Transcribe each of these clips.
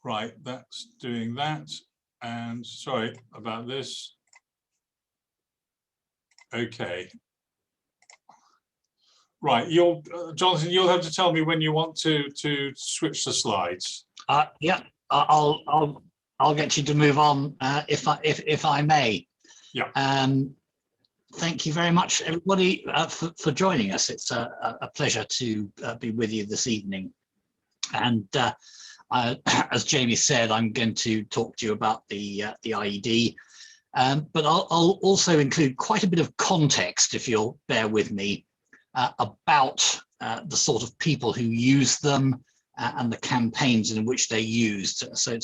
Right, that's doing that. And sorry about this. Okay. Right, Jonathan, you'll have to tell me when you want to switch the slides. Yeah, I'll get you to move on if I may. Yeah. Thank you very much, everybody, for joining us. It's a pleasure to be with you this evening. And as Jamie said, I'm going to talk to you about the IED, but I'll also include quite a bit of context, if you'll bear with me, about the sort of people who use them and the campaigns in which they're used. So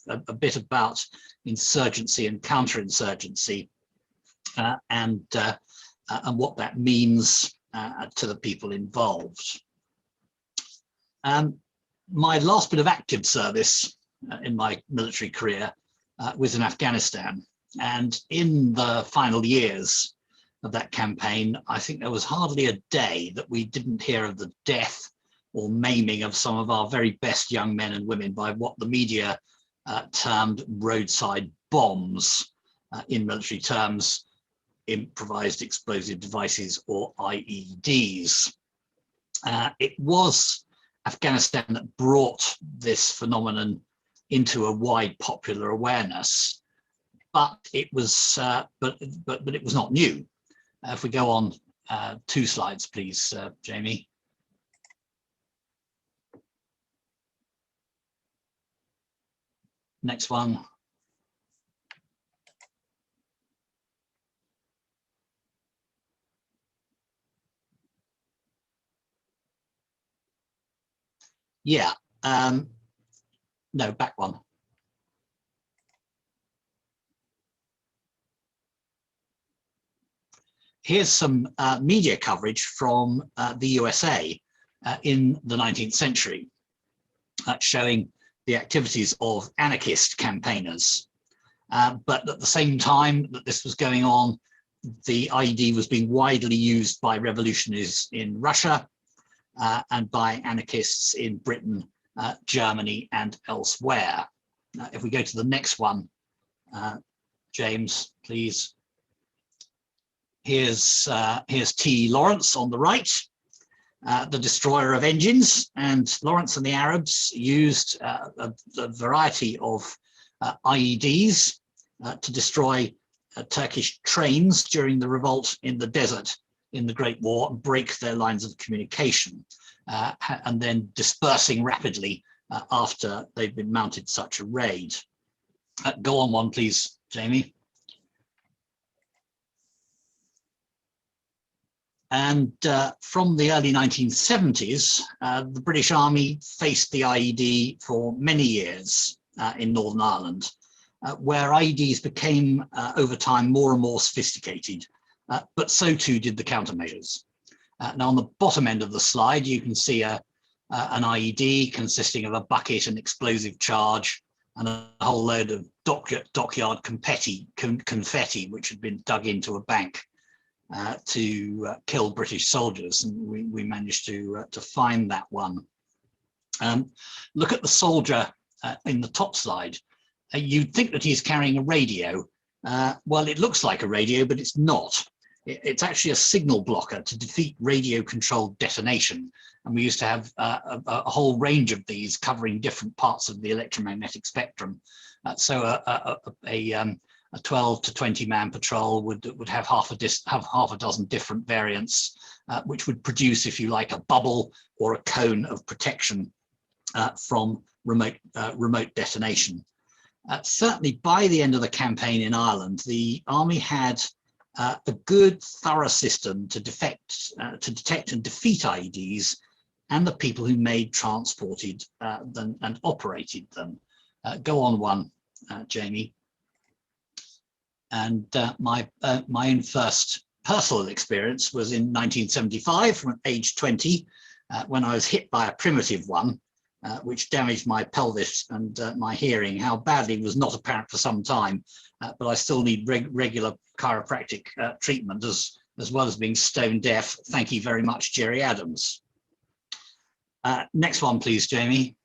a bit about insurgency and counterinsurgency and what that means to the people involved. My last bit of active service in my military career was in Afghanistan, and in the final years of that campaign, I think there was hardly a day that we didn't hear of the death or maiming of some of our very best young men and women by what the media termed roadside bombs, in military terms, improvised explosive devices, or IEDs. It was Afghanistan that brought this phenomenon into a wide popular awareness, but it was but it was not new. If we go on 2 slides, please, Jamie. Next one. Yeah, no, back one. Here's some media coverage from the USA in the 19th century, showing the activities of anarchist campaigners. But at the same time that this was going on, the IED was being widely used by revolutionaries in Russia and by anarchists in Britain, Germany, and elsewhere. If we go to the next one, James, please. Here's T. Lawrence on the right, the destroyer of engines, and Lawrence and the Arabs used a variety of IEDs to destroy Turkish trains during the revolt in the desert in the Great War and break their lines of communication, and then dispersing rapidly after they've been mounted such a raid. Go on one, please, Jamie. And from the early 1970s, the British Army faced the IED for many years in Northern Ireland, where IEDs became, over time, more and more sophisticated, but so too did the countermeasures. Now, on the bottom end of the slide, you can see an IED consisting of a bucket, an explosive charge, and a whole load of dockyard confetti, which had been dug into a bank to kill British soldiers, and we managed to find that one. Look at the soldier in the top slide. You'd think that he's carrying a radio. Well, it looks like a radio, but it's not. It's actually a signal blocker to defeat radio-controlled detonation. And we used to have a whole range of these covering different parts of the electromagnetic spectrum. So a 12 to 20 man patrol would have half a dozen different variants, which would produce, if you like, a bubble or a cone of protection from remote detonation. Certainly by the end of the campaign in Ireland, the army had a good, thorough system to detect and defeat IEDs and the people who made, transported them and operated them. Go on one, Jamie. And my own first personal experience was in 1975, from age 20, when I was hit by a primitive one, which damaged my pelvis and my hearing. How badly was not apparent for some time, but I still need regular chiropractic treatment as well as being stone deaf. Thank you very much, Jerry Adams. Next one, please, Jamie.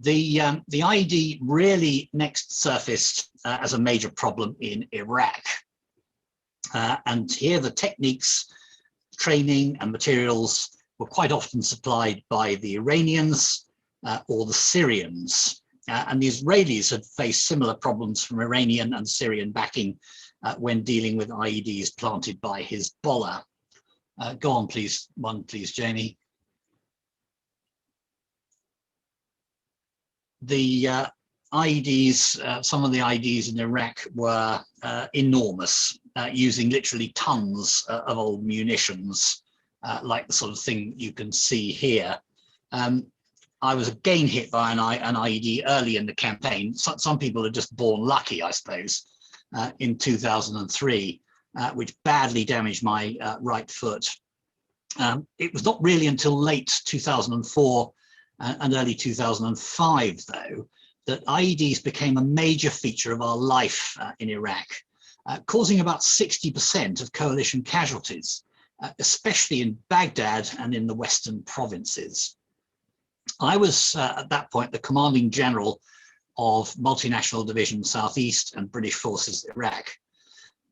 The IED really next surfaced as a major problem in Iraq. And here the techniques, training and materials were quite often supplied by the Iranians or the Syrians. And the Israelis had faced similar problems from Iranian and Syrian backing when dealing with IEDs planted by Hezbollah. Go on, please. One, please, Jamie. The IEDs, some of the IEDs in Iraq were enormous, using literally tons of old munitions, like the sort of thing you can see here. I was again hit by an IED early in the campaign. Some people are just born lucky, I suppose, in 2003, which badly damaged my right foot. It was not really until late 2004 and early 2005, though, that IEDs became a major feature of our life in Iraq, causing about 60% of coalition casualties, especially in Baghdad and in the western provinces. I was at that point the commanding general of Multinational Division Southeast and British Forces Iraq.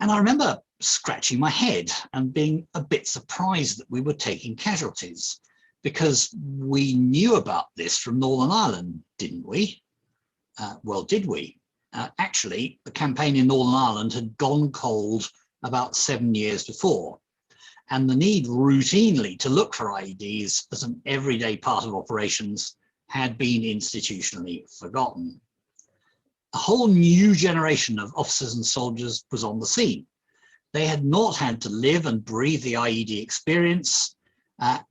And I remember scratching my head and being a bit surprised that we were taking casualties, because we knew about this from Northern Ireland, didn't we? Well, did we? Actually, the campaign in Northern Ireland had gone cold about 7 years before, and the need routinely to look for IEDs as an everyday part of operations had been institutionally forgotten. A whole new generation of officers and soldiers was on the scene. They had not had to live and breathe the IED experience,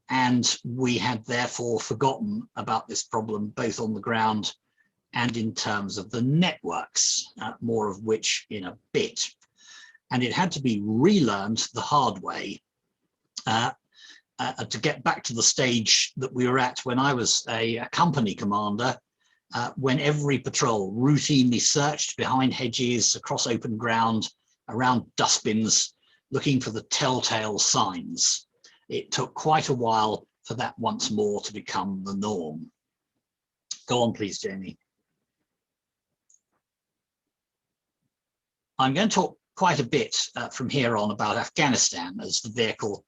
and we had therefore forgotten about this problem, both on the ground and in terms of the networks, more of which in a bit. And it had to be relearned the hard way to get back to the stage that we were at when I was a company commander, when every patrol routinely searched behind hedges, across open ground, around dustbins, looking for the telltale signs. It took quite a while for that once more to become the norm. Go on, please, Jamie. I'm going to talk quite a bit from here on about Afghanistan as the vehicle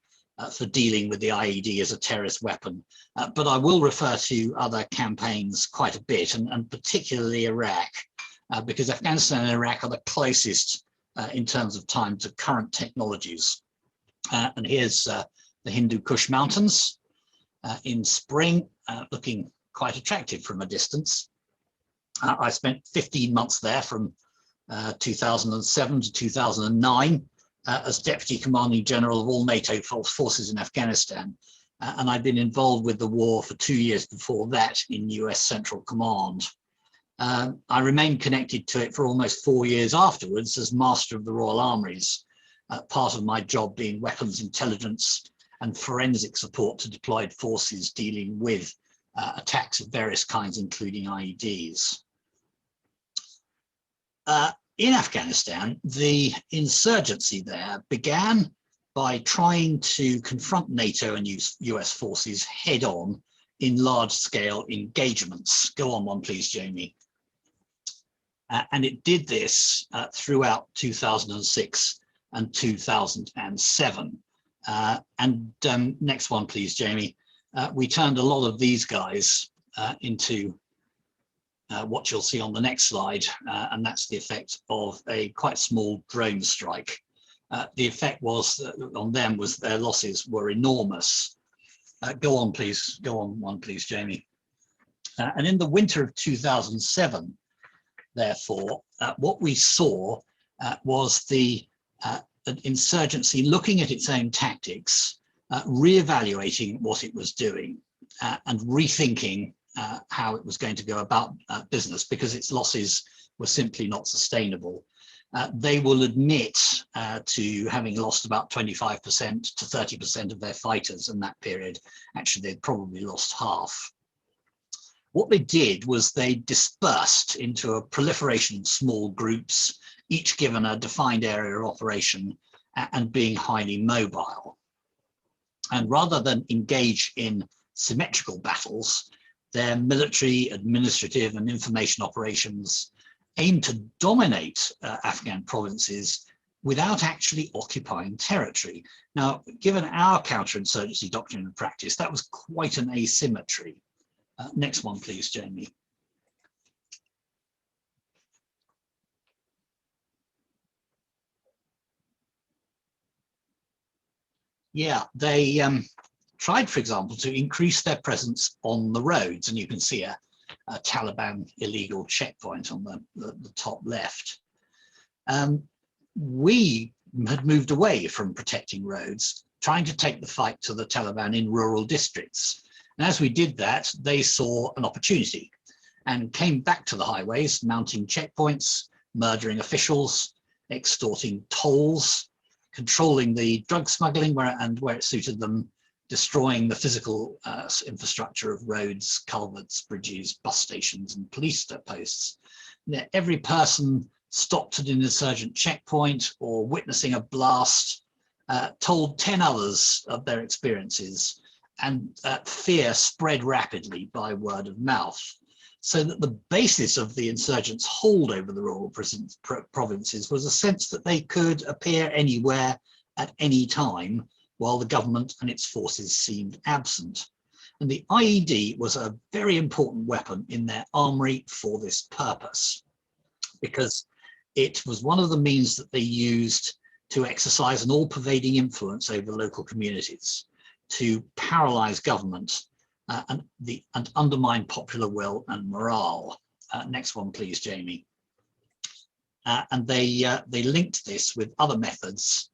for dealing with the IED as a terrorist weapon, but I will refer to other campaigns quite a bit, and particularly Iraq, because Afghanistan and Iraq are the closest in terms of time to current technologies. And here's the Hindu Kush Mountains in spring, looking quite attractive from a distance. I spent 15 months there from 2007 to 2009 as Deputy Commanding General of all NATO forces in Afghanistan. And I'd been involved with the war for 2 years before that in US Central Command. I remained connected to it for almost 4 years afterwards as Master of the Royal Armouries, part of my job being weapons intelligence and forensic support to deployed forces dealing with attacks of various kinds, including IEDs. In Afghanistan, the insurgency there began by trying to confront NATO and US forces head on in large-scale engagements. Go on one, please, Jamie. And it did this throughout 2006 and 2007. Next one, please, Jamie. We turned a lot of these guys into what you'll see on the next slide, and that's the effect of a quite small drone strike. The effect was on them was their losses were enormous. Go on, please. Go on one, please, Jamie. And in the winter of 2007, therefore, what we saw was the insurgency looking at its own tactics, reevaluating what it was doing, and rethinking how it was going to go about business, because its losses were simply not sustainable. They will admit to having lost about 25% to 30% of their fighters in that period. Actually, they'd probably lost half. What they did was they dispersed into a proliferation of small groups, each given a defined area of operation and being highly mobile. And rather than engage in symmetrical battles, Their military, administrative, and information operations aimed to dominate Afghan provinces without actually occupying territory. Now, given our counterinsurgency doctrine and practice, that was quite an asymmetry. Next one, please, Jamie. Yeah, they tried, for example, to increase their presence on the roads, and you can see a Taliban illegal checkpoint on the top left. We had moved away from protecting roads, trying to take the fight to the Taliban in rural districts. And as we did that, they saw an opportunity and came back to the highways, mounting checkpoints, murdering officials, extorting tolls, controlling the drug smuggling where it suited them, destroying the physical infrastructure of roads, culverts, bridges, bus stations, and police posts. Every person stopped at an insurgent checkpoint or witnessing a blast told 10 others of their experiences, and fear spread rapidly by word of mouth, so that the basis of the insurgents' hold over the rural provinces was a sense that they could appear anywhere at any time while the government and its forces seemed absent. And the IED was a very important weapon in their armory for this purpose, because it was one of the means that they used to exercise an all-pervading influence over local communities, to paralyze government and undermine popular will and morale. Next one, please, Jamie. And they linked this with other methods,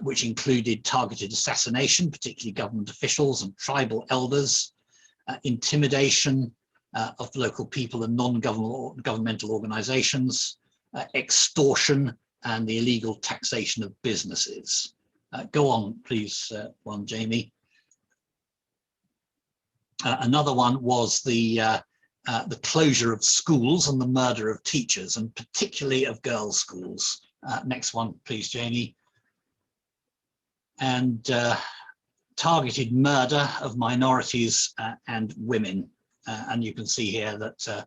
which included targeted assassination, particularly government officials and tribal elders, intimidation of local people and non-governmental organizations, extortion, and the illegal taxation of businesses. Go on, please, Jamie. Another one was the closure of schools and the murder of teachers, and particularly of girls' schools. Next one, please, Jamie. And targeted murder of minorities and women. And you can see here that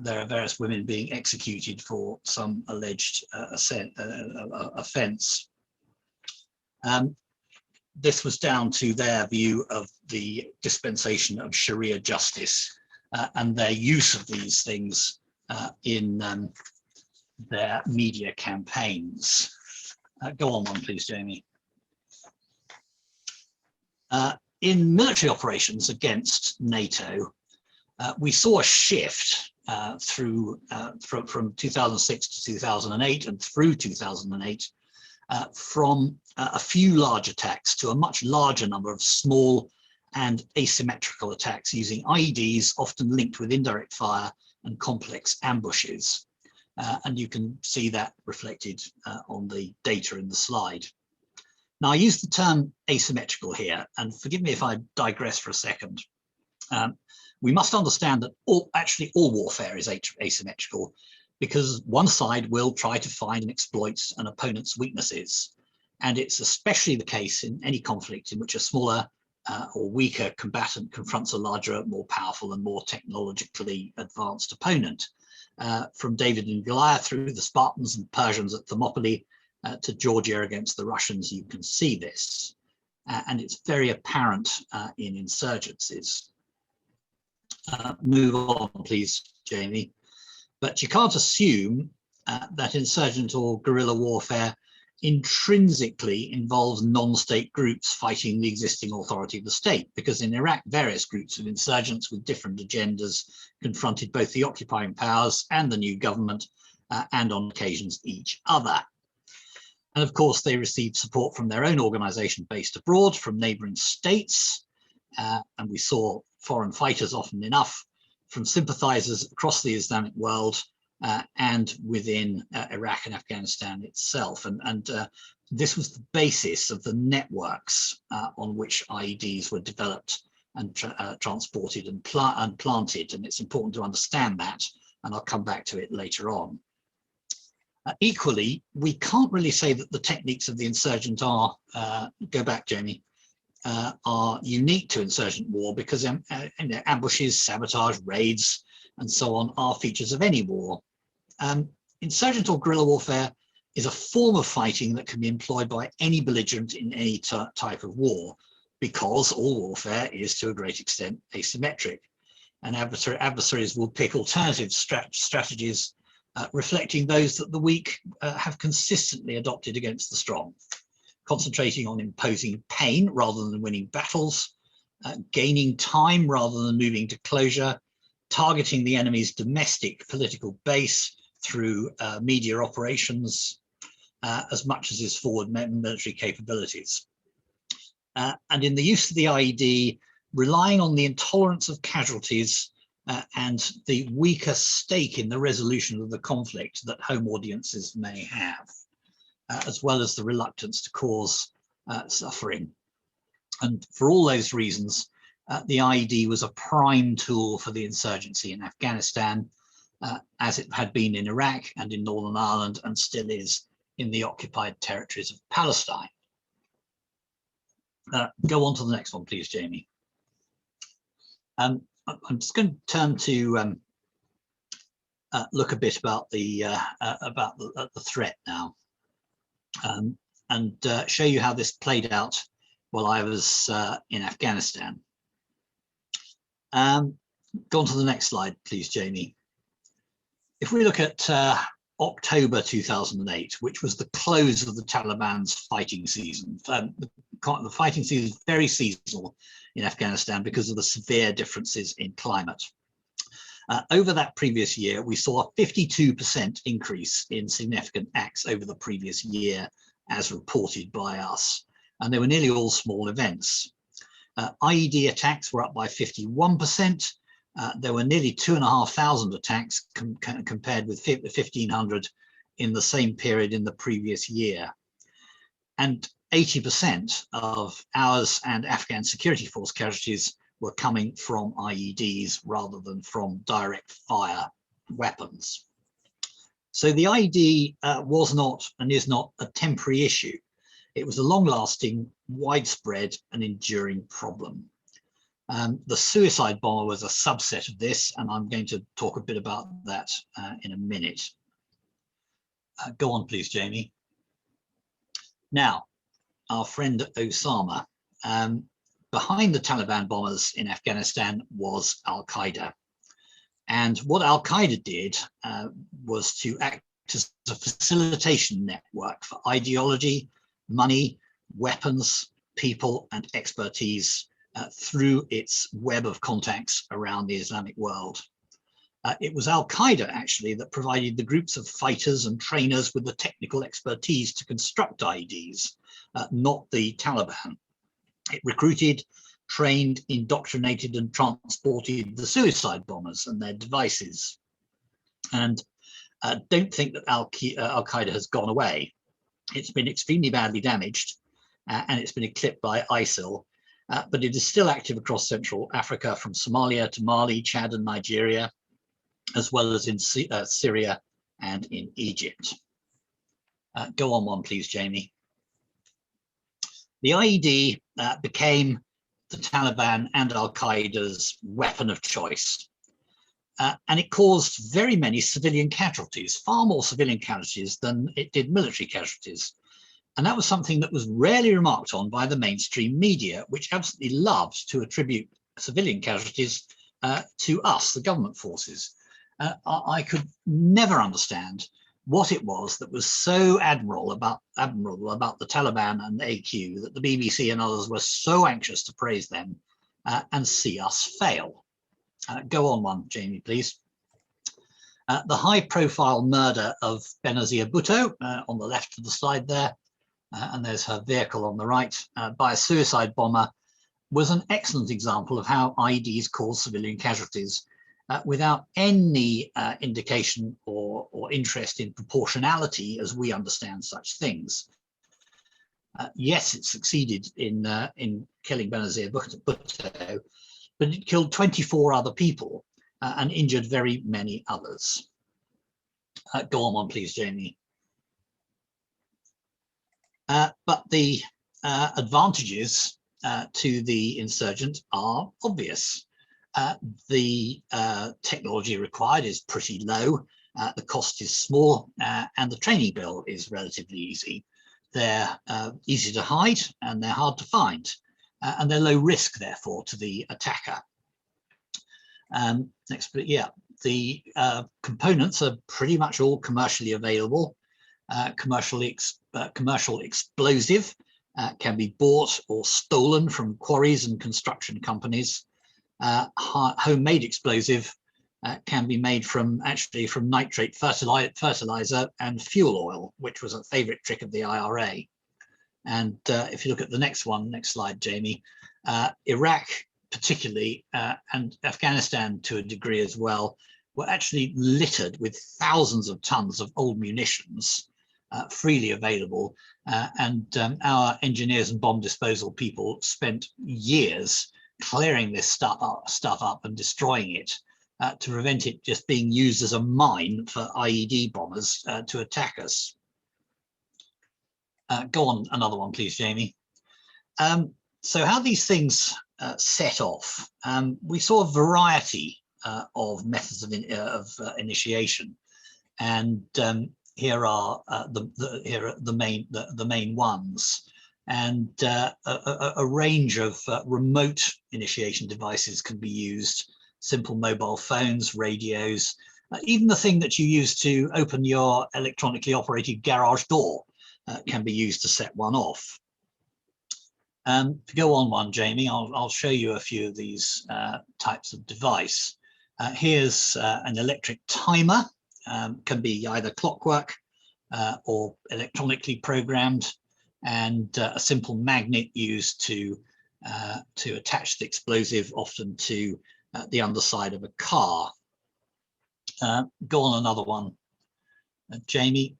there are various women being executed for some alleged offence. This was down to their view of the dispensation of Sharia justice and their use of these things in their media campaigns. Go on one, please, Jamie. In military operations against NATO, we saw a shift from 2006 to 2008 and through 2008 from a few large attacks to a much larger number of small and asymmetrical attacks using IEDs, often linked with indirect fire and complex ambushes. And you can see that reflected on the data in the slide. Now, I use the term asymmetrical here, and forgive me if I digress for a second. We must understand that all warfare is asymmetrical, because one side will try to find and exploit an opponent's weaknesses. And it's especially the case in any conflict in which a smaller or weaker combatant confronts a larger, more powerful and more technologically advanced opponent. From David and Goliath through the Spartans and Persians at Thermopylae to Georgia against the Russians, you can see this. And it's very apparent in insurgencies. Move on, please, Jamie. But you can't assume that insurgent or guerrilla warfare intrinsically involves non-state groups fighting the existing authority of the state, because in Iraq, various groups of insurgents with different agendas confronted both the occupying powers and the new government, and on occasions each other. And of course, they received support from their own organization based abroad, from neighboring states, and we saw foreign fighters often enough, from sympathizers across the Islamic world and within Iraq and Afghanistan itself. And this was the basis of the networks on which IEDs were developed and transported and planted. And it's important to understand that, and I'll come back to it later on. Equally, we can't really say that the techniques of the insurgent are, go back, Jamie, are unique to insurgent war because ambushes, sabotage, raids, and so on are features of any war. Insurgent or guerrilla warfare is a form of fighting that can be employed by any belligerent in any type of war, because all warfare is to a great extent asymmetric, and adversaries will pick alternative strategies reflecting those that the weak have consistently adopted against the strong, concentrating on imposing pain rather than winning battles, gaining time rather than moving to closure, targeting the enemy's domestic political base through media operations, as much as his forward military capabilities. And in the use of the IED, relying on the intolerance of casualties and the weaker stake in the resolution of the conflict that home audiences may have, as well as the reluctance to cause suffering. And for all those reasons, the IED was a prime tool for the insurgency in Afghanistan, as it had been in Iraq and in Northern Ireland, and still is in the occupied territories of Palestine. Go on to the next one, please, Jamie. I'm just going to turn to look a bit about the threat now, and show you how this played out while I was in Afghanistan. Go on to the next slide, please, Jamie. If we look at October 2008, which was the close of the Taliban's fighting season. The fighting season is very seasonal in Afghanistan because of the severe differences in climate. Over that previous year, we saw a 52% increase in significant acts over the previous year, as reported by us. And they were nearly all small events. IED attacks were up by 51%. There were nearly 2,500 attacks compared with 1,500 in the same period in the previous year. And 80% of ours and Afghan security force casualties were coming from IEDs rather than from direct fire weapons. So the IED was not and is not a temporary issue. It was a long-lasting, widespread and enduring problem. The suicide bomber was a subset of this, and I'm going to talk a bit about that in a minute. Go on, please, Jamie. Now, our friend Osama. Behind the Taliban bombers in Afghanistan was Al-Qaeda. And what Al-Qaeda did was to act as a facilitation network for ideology, money, weapons, people, and expertise through its web of contacts around the Islamic world. It was Al-Qaeda actually that provided the groups of fighters and trainers with the technical expertise to construct IEDs, not the Taliban. It recruited, trained, indoctrinated, and transported the suicide bombers and their devices. And don't think that Al-Qaeda has gone away. It's been extremely badly damaged, and it's been eclipsed by ISIL, but it is still active across Central Africa, from Somalia to Mali, Chad, and Nigeria, as well as in Syria and in Egypt. Go on one, please, Jamie. The IED became the Taliban and Al-Qaeda's weapon of choice. And it caused very many civilian casualties, far more civilian casualties than it did military casualties. And that was something that was rarely remarked on by the mainstream media, which absolutely loved to attribute civilian casualties to us, the government forces. I could never understand what it was that was so admirable about the Taliban and the AQ that the BBC and others were so anxious to praise them and see us fail. Go on one, Jamie, please. The high-profile murder of Benazir Bhutto on the left of the slide there, and there's her vehicle on the right, by a suicide bomber, was an excellent example of how IEDs cause civilian casualties without any indication or interest in proportionality as we understand such things. Yes, it succeeded in killing Benazir Bhutto, but it killed 24 other people and injured very many others. Go on one, please, Jamie. But the advantages to the insurgent are obvious. The technology required is pretty low, the cost is small, and the training bill is relatively easy. They're easy to hide and they're hard to find, and they're low risk, therefore, to the attacker. Next, but yeah, the components are pretty much all commercially available. Commercial explosive can be bought or stolen from quarries and construction companies. Homemade explosive can be made from nitrate fertilizer and fuel oil, which was a favorite trick of the IRA. And if you look at the next slide, Jamie, Iraq particularly, and Afghanistan to a degree as well, were actually littered with thousands of tons of old munitions freely available. And our engineers and bomb disposal people spent years clearing this stuff up and destroying it to prevent it just being used as a mine for IED bombers to attack us. Go on, another one, please, Jamie. So how these things set off, we saw a variety of methods of initiation, and here are the main ones. And a range of remote initiation devices can be used: simple mobile phones, radios, even the thing that you use to open your electronically operated garage door can be used to set one off. To go on one, Jamie, I'll show you a few of these types of device. Here's an electric timer, can be either clockwork or electronically programmed, and a simple magnet used to attach the explosive, often to the underside of a car. Go on another one, Jamie.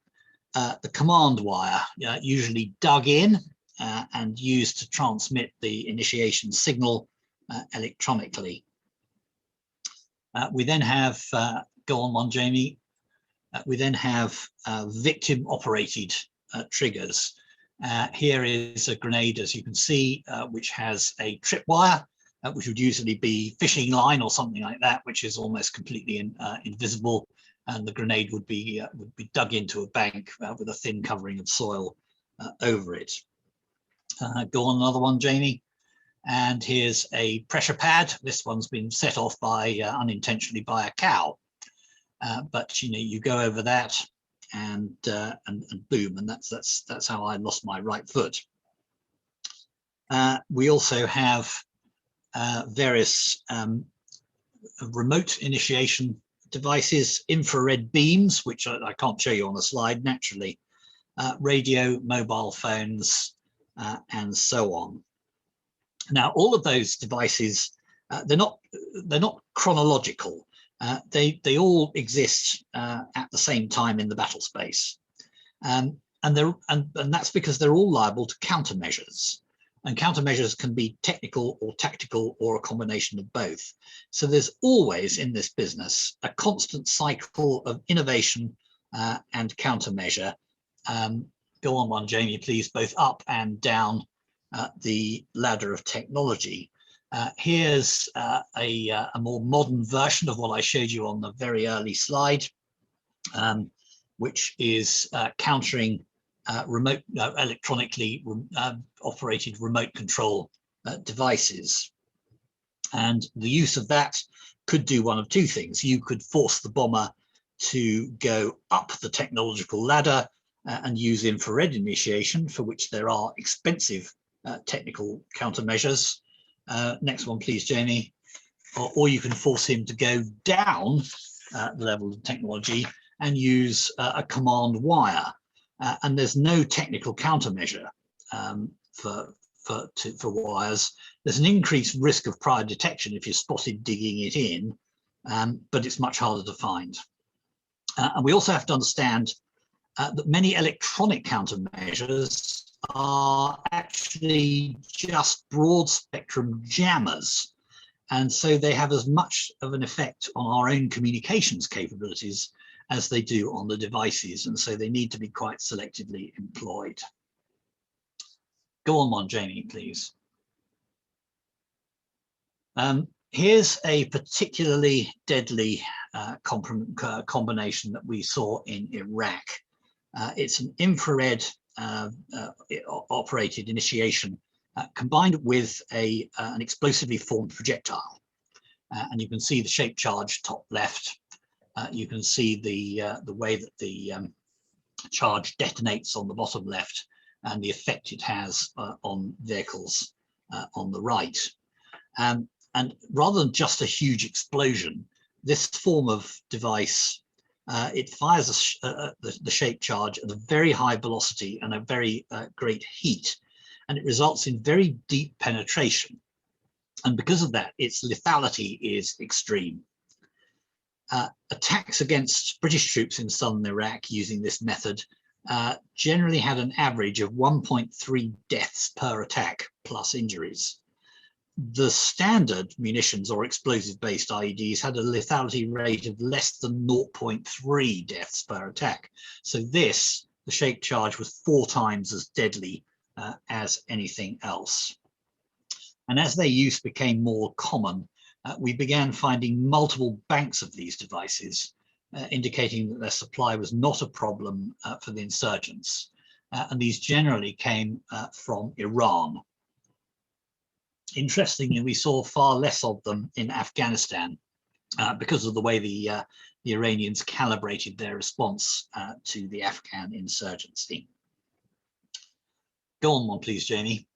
The command wire, usually dug in and used to transmit the initiation signal electronically. We then have, go on one, Jamie. We then have victim operated triggers. Here is a grenade, as you can see, which has a tripwire, which would usually be fishing line or something like that, which is almost completely invisible, and the grenade would be dug into a bank with a thin covering of soil over it. Go on another one, Jamie. And here's a pressure pad. This one's been set off by unintentionally by a cow, but you go over that, and boom, and that's how I lost my right foot. We also have various remote initiation devices, infrared beams, which I can't show you on the slide naturally, radio, mobile phones, and so on. Now, all of those devices, they're not chronological. They all exist at the same time in the battle space, and that's because they're all liable to countermeasures. And countermeasures can be technical or tactical or a combination of both. So there's always in this business a constant cycle of innovation and countermeasure. Go on one, Jamie, please, both up and down the ladder of technology. Here's a more modern version of what I showed you on the very early slide, which is countering remote electronically operated remote control devices. And the use of that could do one of two things. You could force the bomber to go up the technological ladder and use infrared initiation, for which there are expensive technical countermeasures. Next one, please, Jamie. Or you can force him to go down the level of technology and use a command wire. And there's no technical countermeasure for wires. There's an increased risk of prior detection if you're spotted digging it in, but it's much harder to find. And we also have to understand that many electronic countermeasures are actually just broad spectrum jammers. And so they have as much of an effect on our own communications capabilities as they do on the devices. And so they need to be quite selectively employed. Go on one, Jamie, please. Here's a particularly deadly combination that we saw in Iraq. It's an infrared operated initiation combined with an explosively formed projectile. And you can see the shape charge top left. You can see the way that the charge detonates on the bottom left and the effect it has on vehicles on the right. And rather than just a huge explosion, this form of device, it fires the shape charge at a very high velocity and a very great heat, and it results in very deep penetration. And because of that, its lethality is extreme. Attacks against British troops in southern Iraq using this method generally had an average of 1.3 deaths per attack plus injuries. The standard munitions or explosive-based IEDs had a lethality rate of less than 0.3 deaths per attack. So this, the shape charge, was 4 times as deadly as anything else. And as their use became more common, we began finding multiple banks of these devices, indicating that their supply was not a problem for the insurgents. And these generally came from Iran. Interestingly, we saw far less of them in Afghanistan because of the way the Iranians calibrated their response to the Afghan insurgency. Go on one, please, Jamie.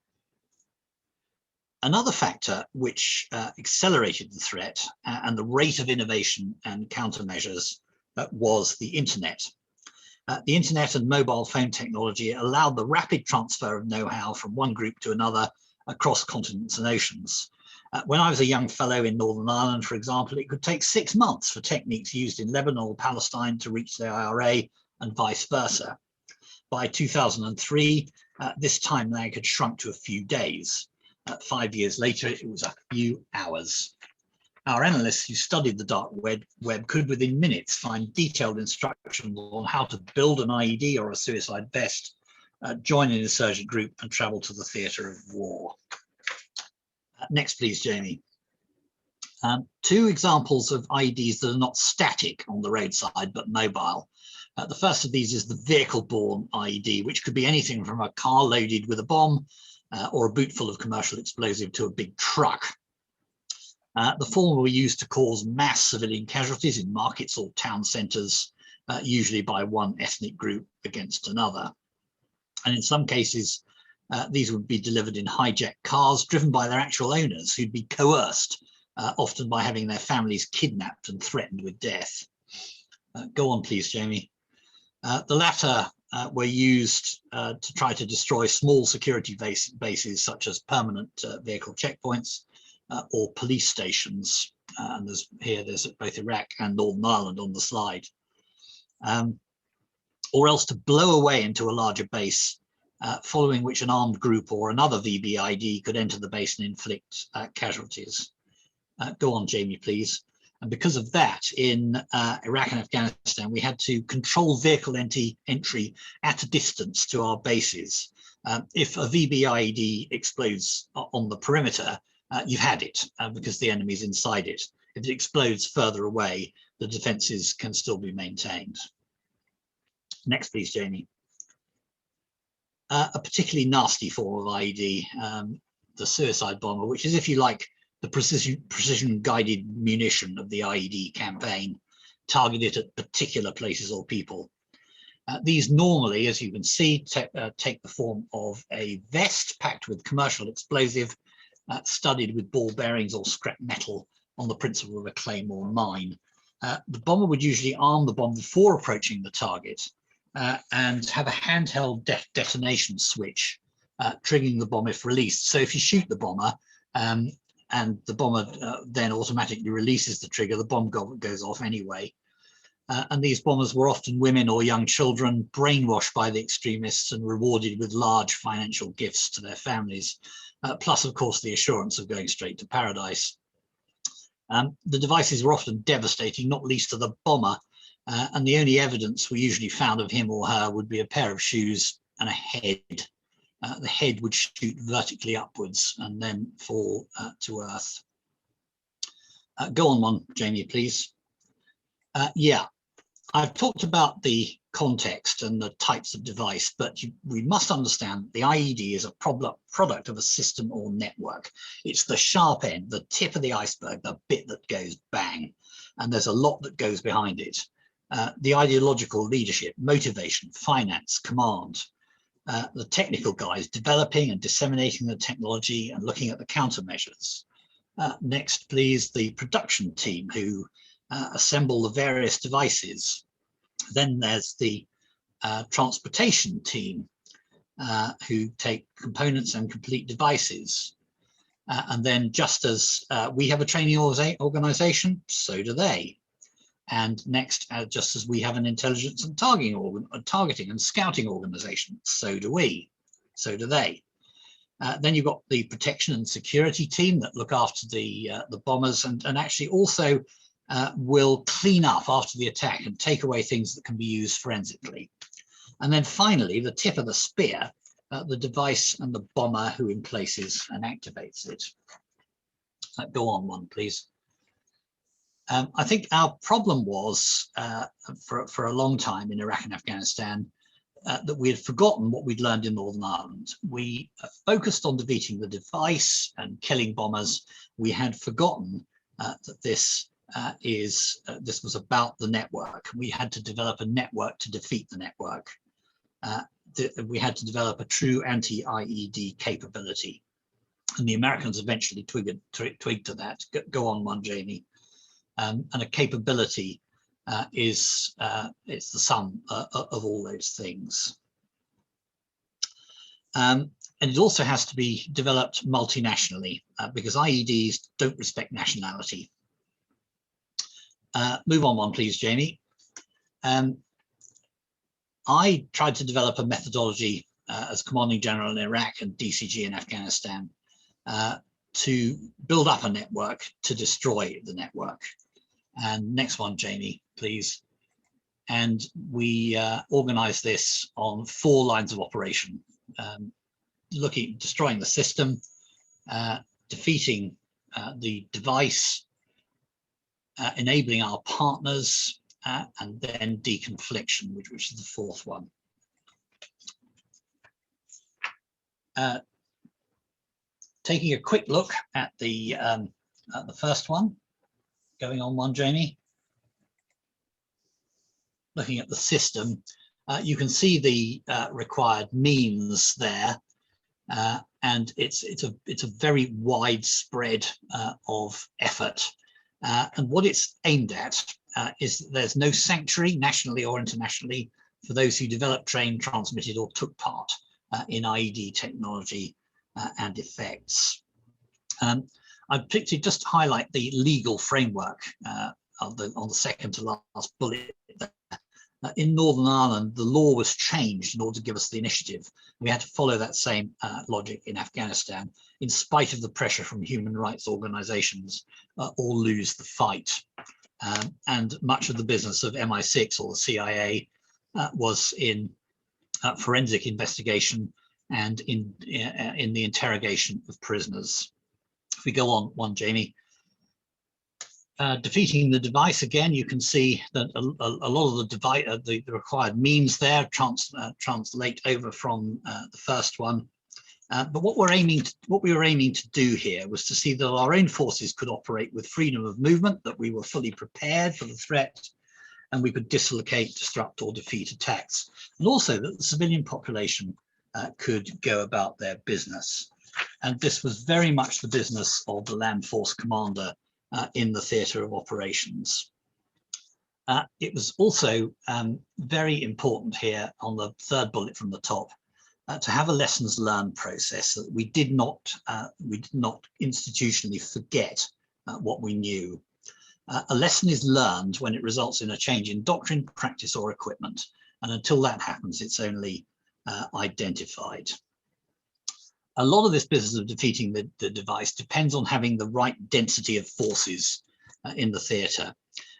Another factor which accelerated the threat and the rate of innovation and countermeasures was the internet. The internet and mobile phone technology allowed the rapid transfer of know-how from one group to another across continents and oceans. When I was a young fellow in Northern Ireland, for example, it could take 6 months for techniques used in Lebanon or Palestine to reach the IRA and vice versa. By 2003, this time lag had shrunk to a few days. 5 years later, it was a few hours. Our analysts who studied the dark web could within minutes find detailed instructions on how to build an IED or a suicide vest, join an insurgent group and travel to the theatre of war. Next, please, Jamie. 2 examples of IEDs that are not static on the roadside but mobile. The first of these is the vehicle-borne IED, which could be anything from a car loaded with a bomb or a boot full of commercial explosive to a big truck. The former were used to cause mass civilian casualties in markets or town centres, usually by one ethnic group against another. And in some cases, these would be delivered in hijacked cars driven by their actual owners, who'd be coerced, often by having their families kidnapped and threatened with death. Go on, please, Jamie. The latter were used to try to destroy small security bases such as permanent vehicle checkpoints or police stations. And there's both Iraq and Northern Ireland on the slide. Or else to blow away into a larger base, following which an armed group or another VBID could enter the base and inflict casualties. Go on, Jamie, please. And because of that, in Iraq and Afghanistan, we had to control vehicle entry at a distance to our bases. If a VBIED explodes on the perimeter, you've had it because the enemy's inside it. If it explodes further away, the defenses can still be maintained. Next, please, Jamie. A particularly nasty form of IED, the suicide bomber, which is, if you like, the precision-guided munition of the IED campaign, targeted at particular places or people. These normally, as you can see, take the form of a vest packed with commercial explosive, studded with ball bearings or scrap metal on the principle of a claymore mine. The bomber would usually arm the bomb before approaching the target and have a handheld detonation switch, triggering the bomb if released. So if you shoot the bomber, and the bomber then automatically releases the trigger, the bomb goes off anyway. And these bombers were often women or young children, brainwashed by the extremists and rewarded with large financial gifts to their families, plus, of course, the assurance of going straight to paradise. The devices were often devastating, not least to the bomber, and the only evidence we usually found of him or her would be a pair of shoes and a head. The head would shoot vertically upwards and then fall to earth. Go on one, Jamie, please. Yeah, I've talked about the context and the types of device, but we must understand the IED is a product of a system or network. It's the sharp end, the tip of the iceberg, the bit that goes bang, and there's a lot that goes behind it. The ideological leadership, motivation, finance, command, the technical guys developing and disseminating the technology and looking at the countermeasures. Next, please, the production team who assemble the various devices. Then there's the transportation team who take components and complete devices. And then just as we have a training organization, so do they. And next, just as we have an intelligence and targeting and scouting organization, so do we, so do they. Then you've got the protection and security team that look after the bombers and actually also will clean up after the attack and take away things that can be used forensically. And then finally, the tip of the spear, the device and the bomber who emplaces and activates it. Go on one, please. I think our problem was for a long time in Iraq and Afghanistan that we had forgotten what we'd learned in Northern Ireland. We focused on defeating the device and killing bombers. We had forgotten that this was about the network. We had to develop a network to defeat the network. We had to develop a true anti-IED capability. And the Americans eventually twigged to that. Go on one, Jamie. And a capability it's the sum of all those things. And it also has to be developed multinationally because IEDs don't respect nationality. Move on one, please, Jamie. I tried to develop a methodology as Commanding General in Iraq and DCG in Afghanistan to build up a network to destroy the network. And next one, Jamie, please. And we organized this on 4 lines of operation, destroying the system, defeating the device, enabling our partners, and then deconfliction, which is the 4th one. Taking a quick look at the first one. Going on one, Jamie. Looking at the system, you can see the required means there, and it's a very widespread of effort. And what it's aimed at is that there's no sanctuary, nationally or internationally, for those who developed, trained, transmitted, or took part in IED technology and effects. I've picked to just highlight the legal framework on the second to last bullet there. In Northern Ireland, the law was changed in order to give us the initiative. We had to follow that same logic in Afghanistan, in spite of the pressure from human rights organizations, or lose the fight. And much of the business of MI6 or the CIA was in forensic investigation and in the interrogation of prisoners. If we go on one, Jamie. Defeating the device, again, you can see that a lot of the required means there translate over from the first one. But what we were aiming to do here was to see that our own forces could operate with freedom of movement, that we were fully prepared for the threat, and we could dislocate, disrupt, or defeat attacks, and also that the civilian population could go about their business. And this was very much the business of the land force commander in the theatre of operations. It was also very important here on the 3rd bullet from the top to have a lessons learned process, so that we did not institutionally forget what we knew. A lesson is learned when it results in a change in doctrine, practice, or equipment, and until that happens, it's only identified. A lot of this business of defeating the device depends on having the right density of forces in the theatre.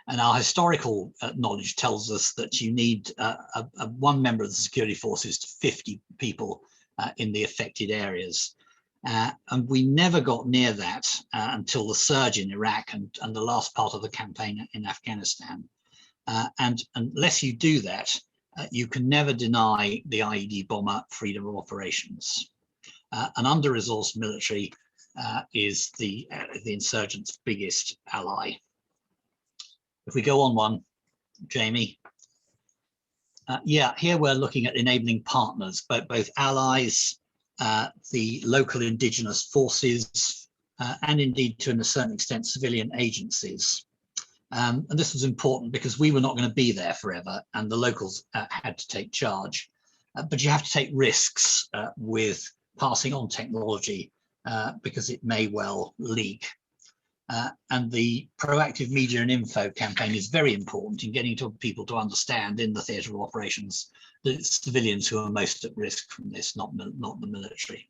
And our historical knowledge tells us that you need one member of the security forces to 50 people in the affected areas. And we never got near that until the surge in Iraq and the last part of the campaign in Afghanistan. And unless you do that, you can never deny the IED bomber freedom of operations. An under-resourced military is the insurgents' biggest ally. If we go on one, Jamie. Yeah, here we're looking at enabling partners, both allies, the local indigenous forces, and indeed to a certain extent civilian agencies. And this was important because we were not going to be there forever and the locals had to take charge. But you have to take risks with passing on technology because it may well leak. And the proactive media and info campaign is very important in getting people to understand in the theatre of operations that it's civilians who are most at risk from this, not the military.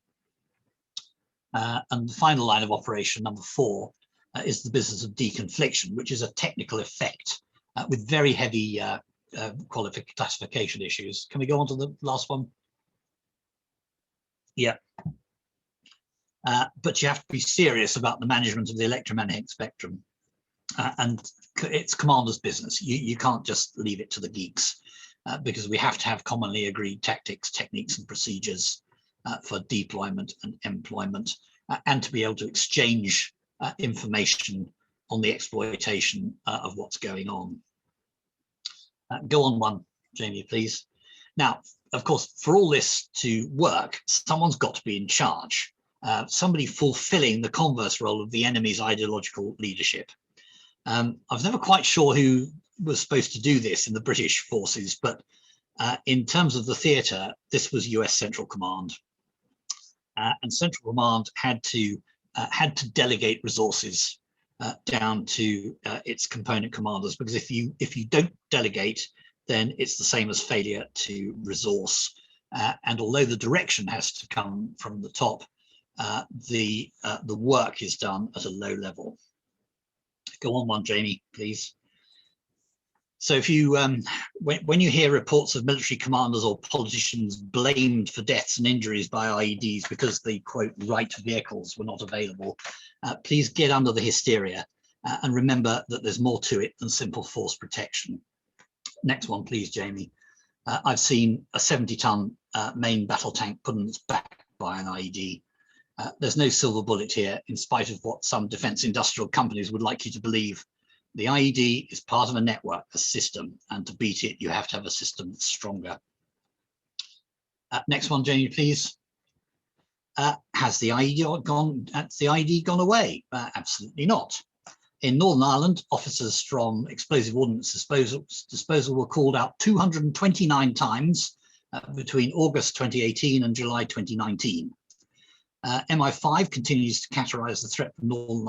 And the final line of operation, number 4, is the business of deconfliction, which is a technical effect with very heavy classification issues. Can we go on to the last one? Yeah. But you have to be serious about the management of the electromagnetic spectrum, and it's commander's business. You can't just leave it to the geeks because we have to have commonly agreed tactics, techniques and procedures for deployment and employment, and to be able to exchange information on the exploitation of what's going on. Go on one, Jamie, please. Now, of course, for all this to work, someone's got to be in charge. Somebody fulfilling the converse role of the enemy's ideological leadership. I was never quite sure who was supposed to do this in the British forces, but in terms of the theatre, this was US Central Command. And Central Command had to delegate resources down to its component commanders, because if you don't delegate, then it's the same as failure to resource. And although the direction has to come from the top, the work is done at a low level. Go on one, Jamie, please. So if you, when you hear reports of military commanders or politicians blamed for deaths and injuries by IEDs because the, quote, right vehicles were not available, please get under the hysteria and remember that there's more to it than simple force protection. Next one, please, Jamie. I've seen a 70-ton main battle tank put on its back by an IED. There's no silver bullet here, in spite of what some defense industrial companies would like you to believe. The IED is part of a network, a system, and to beat it, you have to have a system that's stronger. Next one, Jamie, please. Has the IED gone away? Absolutely not. In Northern Ireland, officers from explosive ordnance disposal were called out 229 times between August 2018 and July 2019. MI5 continues to categorize the threat from Northern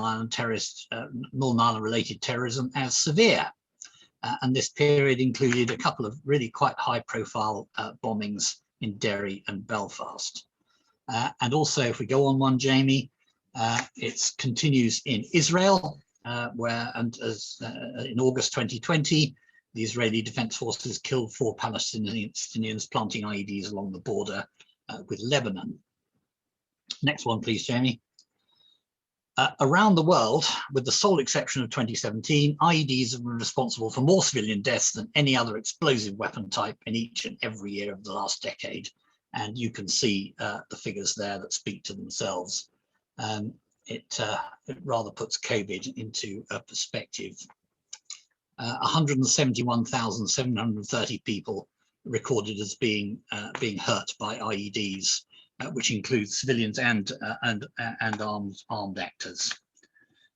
Ireland related terrorism as severe. And this period included a couple of really quite high profile bombings in Derry and Belfast. And also, if we go on one, Jamie, it continues in Israel, where, and as in August 2020, the Israeli Defense Forces killed 4 Palestinians planting IEDs along the border with Lebanon. Next one, please, Jamie. Around the world, with the sole exception of 2017, IEDs have been responsible for more civilian deaths than any other explosive weapon type in each and every year of the last decade. And you can see the figures there that speak to themselves. It rather puts COVID into a perspective. 171,730 people recorded as being hurt by IEDs. Which includes civilians and armed actors.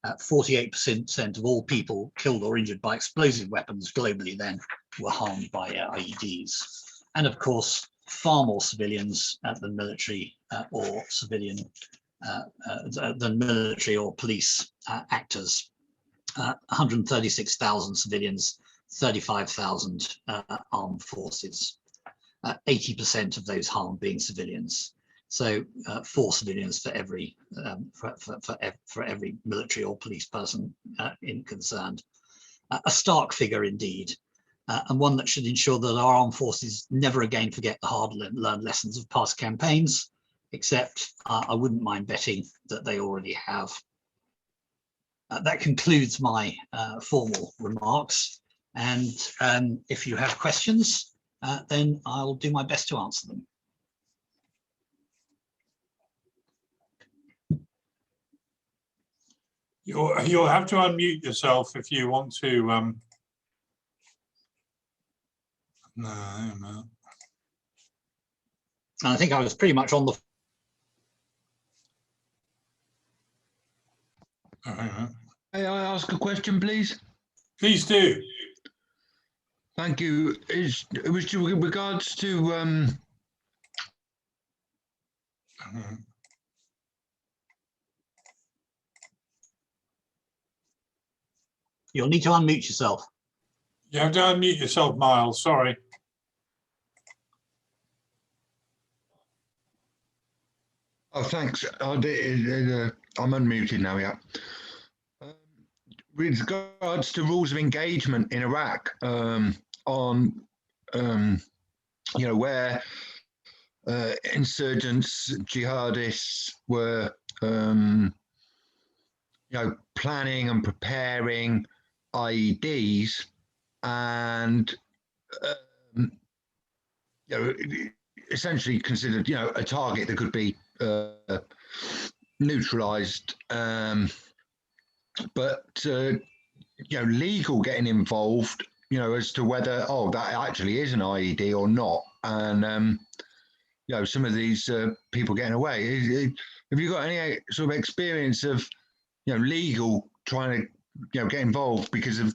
48% of all people killed or injured by explosive weapons globally then were harmed by IEDs. And of course, far more civilians than military or police actors. 136,000 civilians, 35,000 armed forces. 80% of those harmed being civilians. So 4 civilians for every military or police person concerned. A stark figure indeed, and one that should ensure that our armed forces never again forget the hard-learned lessons of past campaigns, except I wouldn't mind betting that they already have. That concludes my formal remarks, and if you have questions, then I'll do my best to answer them. You'll have to unmute yourself if you want to. No. And I think I was pretty much on the. May I ask a question, please? Please do. Thank you. It was with regards to You'll need to unmute yourself. You have to unmute yourself, Miles. Sorry. Oh, thanks. I'm unmuted now, yeah. With regards to rules of engagement in Iraq, where insurgents, jihadists were, planning and preparing IEDs, and essentially considered, a target that could be neutralized, but legal getting involved, as to whether that actually is an IED or not, and some of these people getting away. Have you got any sort of experience of legal trying to get involved because of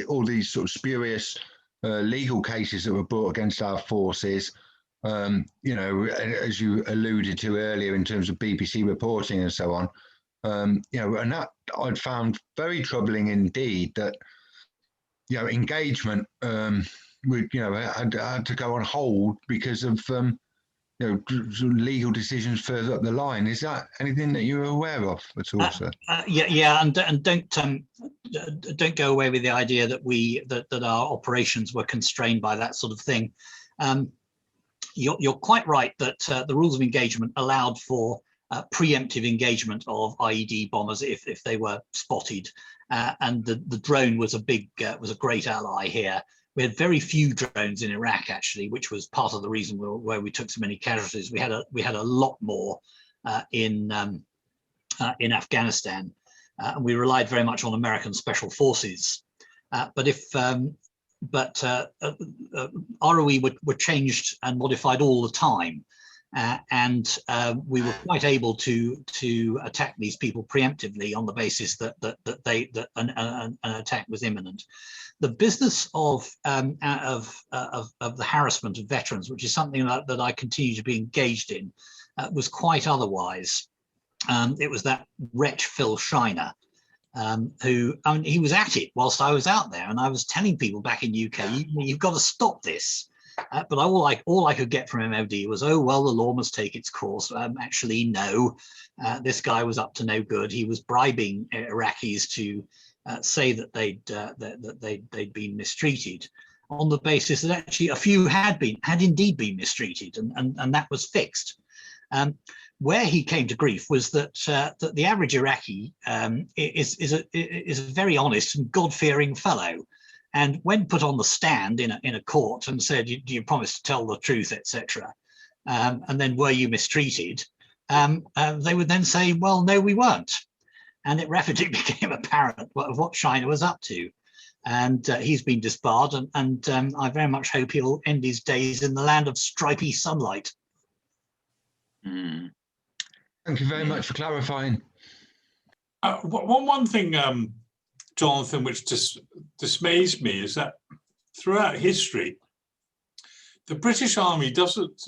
all these sort of spurious legal cases that were brought against our forces? As you alluded to earlier in terms of BBC reporting and so on, and that I'd found very troubling indeed, that engagement would had to go on hold because of legal decisions further up the line. Is that anything that you're aware of at all, sir? Yeah, and don't go away with the idea that that our operations were constrained by that sort of thing. You're quite right that the rules of engagement allowed for preemptive engagement of IED bombers if they were spotted, and the drone was a great ally here. We had very few drones in Iraq, actually, which was part of the reason where we took so many casualties. We had a lot more in Afghanistan, and we relied very much on American special forces. But ROE were changed and modified all the time, and we were quite able to attack these people preemptively on the basis that an attack was imminent. The business of the harassment of veterans, which is something that I continue to be engaged in, was quite otherwise. It was that wretch Phil Shiner, who, he was at it whilst I was out there, and I was telling people back in UK, you've got to stop this. But all I could get from MOD was, oh well, the law must take its course. Actually, no, this guy was up to no good. He was bribing Iraqis to say that they'd been mistreated, on the basis that actually a few had indeed been mistreated, and that was fixed. Where he came to grief was that the average Iraqi is a very honest and God-fearing fellow, and when put on the stand in a court and said, "Do you promise to tell the truth, etc., and then were you mistreated?" They would then say, "Well, no, we weren't," and it rapidly became apparent what Shiner was up to, and he's been disbarred, and I very much hope he'll end his days in the land of stripy sunlight. Thank you very much for clarifying. One thing, Jonathan, which dismays me is that throughout history, the British Army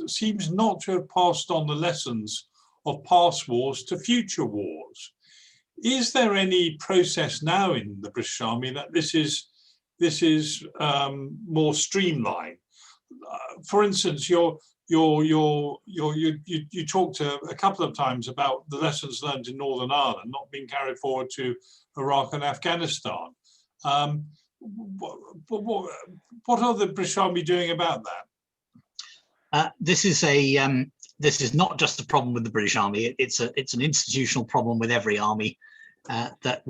seems not to have passed on the lessons of past wars to future wars. Is there any process now in the British Army that this is more streamlined? For instance, you talked a couple of times about the lessons learned in Northern Ireland not being carried forward to Iraq and Afghanistan. What are the British Army doing about that? This is this is not just a problem with the British Army. It's an institutional problem with every army. That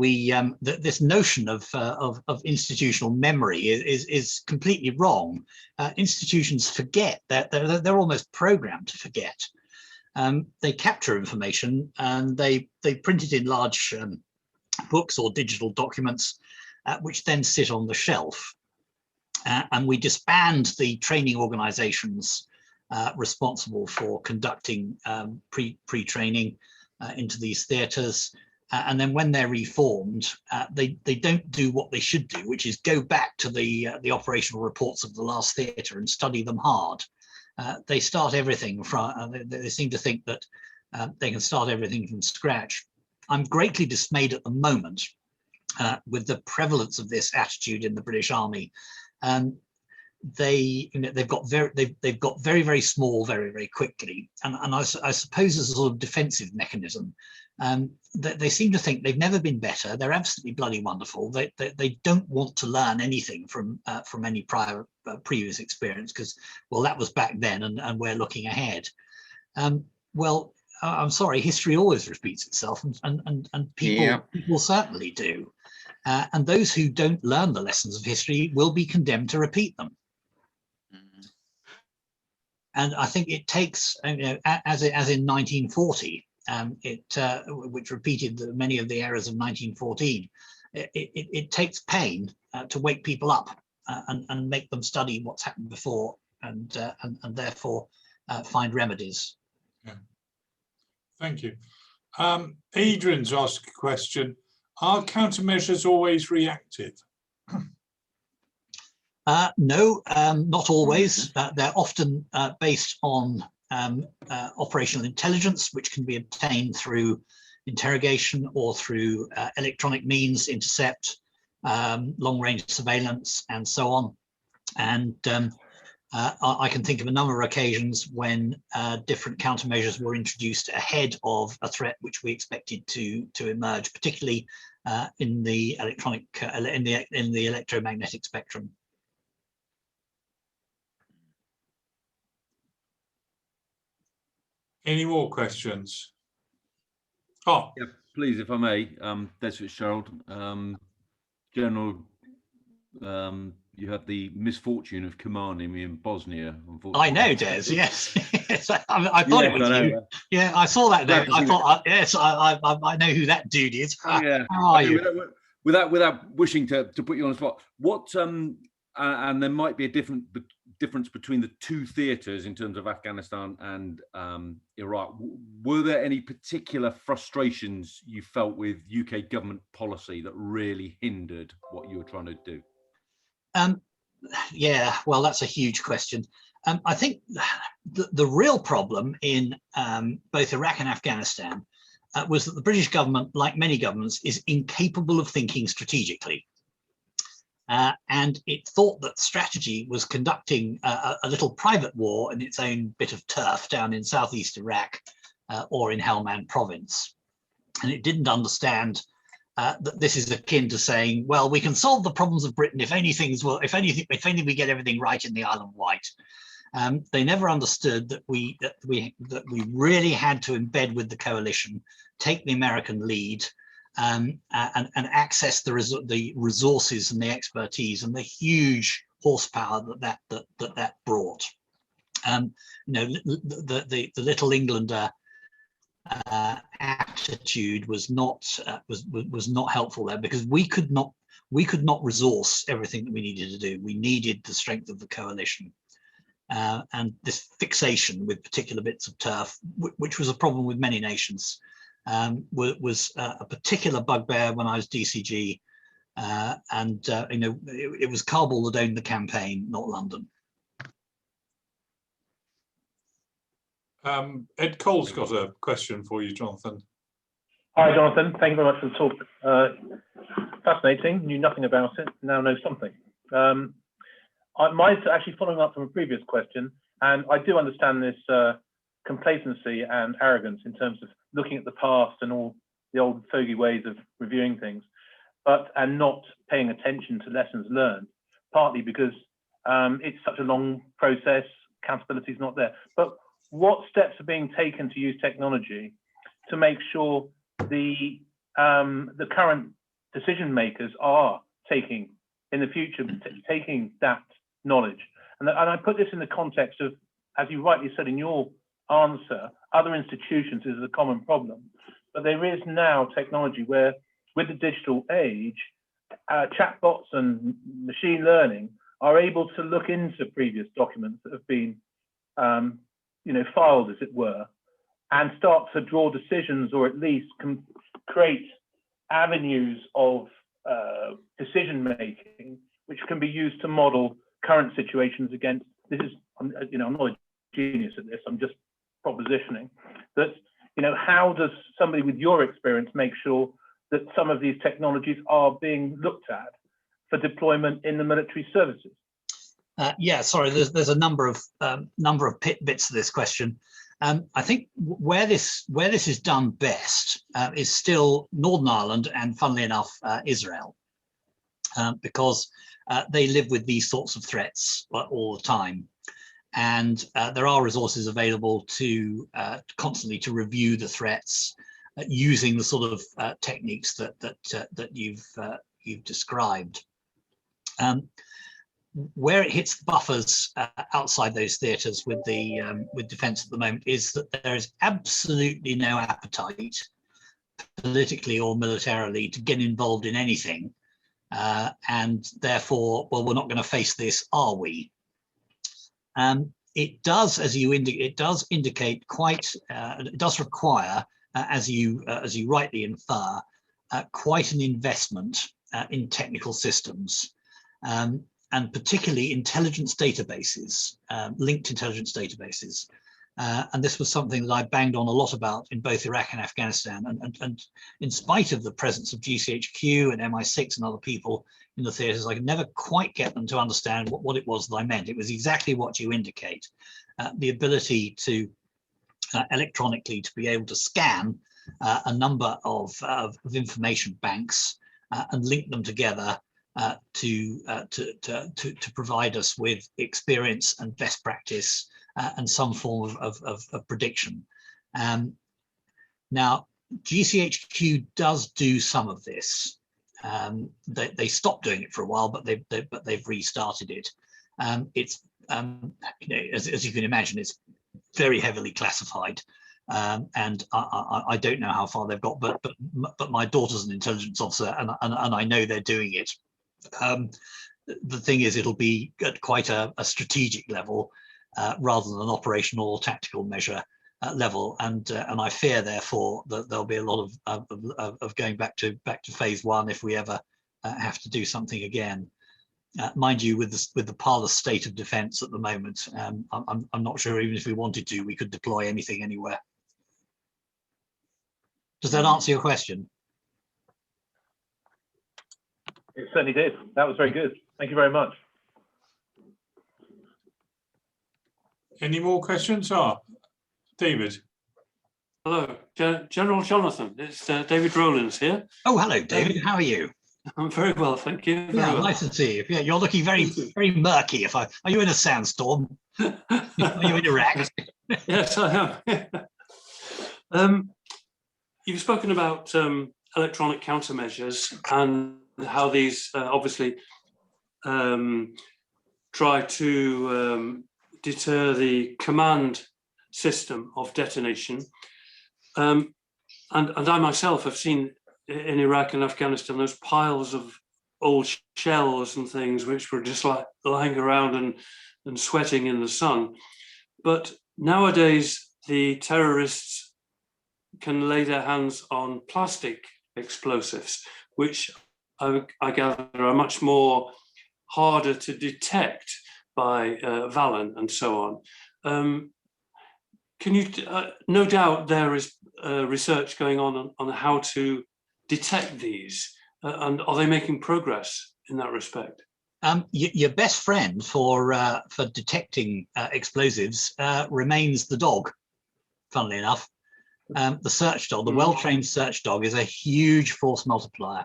this notion of institutional memory is completely wrong. Institutions forget. They're almost programmed to forget. They capture information and they print it in large books or digital documents, which then sit on the shelf. And we disband the training organizations responsible for conducting pre-training into these theatres. And then when they're reformed, they don't do what they should do, which is go back to the operational reports of the last theatre and study them hard. They start everything from, they seem to think that they can start everything from scratch. I'm greatly dismayed at the moment with the prevalence of this attitude in the British Army. They've got very, very small very, very quickly, and I suppose as a sort of defensive mechanism. They seem to think they've never been better. They're absolutely bloody wonderful. They don't want to learn anything from any previous experience, because, well, that was back then, and we're looking ahead. Well, I'm sorry, history always repeats itself, and people certainly do. And those who don't learn the lessons of history will be condemned to repeat them. And I think it takes, as in 1940, which repeated many of the errors of 1914, it takes pain to wake people up and make them study what's happened before, and therefore find remedies. Yeah. Thank you. Adrian's asked a question. Are countermeasures always reactive? No, not always. They're often based on operational intelligence, which can be obtained through interrogation or through electronic means, intercept, long-range surveillance, and so on. And I can think of a number of occasions when different countermeasures were introduced ahead of a threat which we expected to emerge, particularly in the electromagnetic spectrum. Any more questions? Oh, yeah, please, if I may, Des Fitzgerald, General. You had the misfortune of commanding me in Bosnia. I know, Des. Yes, I thought it was you. Yeah, I saw that note. I thought, yes, I know who that dude is. Yeah. How are you? Without wishing to put you on the spot, what and there might be a difference between the two theatres in terms of Afghanistan and Iraq. Were there any particular frustrations you felt with UK government policy that really hindered what you were trying to do? Yeah, well, that's a huge question. I think the real problem in both Iraq and Afghanistan was that the British government, like many governments, is incapable of thinking strategically. And it thought that strategy was conducting a little private war in its own bit of turf down in southeast Iraq or in Helmand province. And it didn't understand that this is akin to saying, well, we can solve the problems of Britain if only we get everything right in the Isle of Wight. They never understood that we really had to embed with the coalition, take the American lead, and access the resources and the expertise and the huge horsepower that brought. The Little Englander attitude was not helpful there, because we could not resource everything that we needed to do. We needed the strength of the coalition, and this fixation with particular bits of turf, which was a problem with many nations, was a particular bugbear when I was DCG, it was Kabul that owned the campaign, not London. Ed Cole's got a question for you, Jonathan. Hi, Jonathan. Thank you very much for the talk. Fascinating. Knew nothing about it. Now know something. Mine's actually following up from a previous question, and I do understand this complacency and arrogance in terms of looking at the past and all the old fogey ways of reviewing things, and not paying attention to lessons learned, partly because it's such a long process, accountability is not there. But what steps are being taken to use technology to make sure the current decision makers are taking in the future, taking that knowledge. And I put this in the context of, as you rightly said in your answer, other institutions is a common problem. But there is now technology where, with the digital age, chatbots and machine learning are able to look into previous documents that have been, filed, as it were, and start to draw decisions, or at least can create avenues of decision making, which can be used to model current situations against. This is, I'm not a genius at this. I'm just propositioning that. How does somebody with your experience make sure that some of these technologies are being looked at for deployment in the military services? Sorry, there's a number of bits to this question. I think where this is done best is still Northern Ireland and, funnily enough, Israel, because they live with these sorts of threats all the time, and there are resources available to constantly to review the threats using the sort of techniques that you've described. Where it hits the buffers outside those theatres with defence at the moment is that there is absolutely no appetite, politically or militarily, to get involved in anything, and therefore, well, we're not going to face this, are we? It does, as you indicate, it does indicate quite. It does require, as you rightly infer, quite an investment in technical systems. And particularly intelligence databases, linked intelligence databases. And this was something that I banged on a lot about in both Iraq and Afghanistan. And in spite of the presence of GCHQ and MI6 and other people in the theatres, I could never quite get them to understand what it was that I meant. It was exactly what you indicate, the ability to electronically to be able to scan a number of information banks and link them together to provide us with experience and best practice and some form of prediction. Now, GCHQ does do some of this. They stopped doing it for a while, but they've restarted it. It's as you can imagine, it's very heavily classified. And I don't know how far they've got, but my daughter's an intelligence officer, and I know they're doing it. The thing is, it'll be at quite a strategic level rather than an operational or tactical measure level, and I fear, therefore, that there'll be a lot of going back to phase one if we ever have to do something again. Mind you, with the parlous state of defence at the moment, I'm not sure even if we wanted to, we could deploy anything anywhere. Does that answer your question? It certainly did. That was very good. Thank you very much. Any more questions? David. Hello, General Jonathon. It's David Rowlands here. Oh, hello, David. How are you? I'm very well, thank you. Very well. Nice to see you. Yeah, you're looking very, very murky. Are you in a sandstorm? Are you in Iraq? Yes, I am. You've spoken about electronic countermeasures and how these obviously try to deter the command system of detonation. And I myself have seen in Iraq and Afghanistan those piles of old shells and things which were just like lying around and sweating in the sun. But nowadays, the terrorists can lay their hands on plastic explosives, which I gather are much more harder to detect by Valen and so on. Can you, no doubt there is research going on how to detect these, and are they making progress in that respect? Your best friend for detecting explosives remains the dog, funnily enough. The search dog, the well-trained search dog, is a huge force multiplier.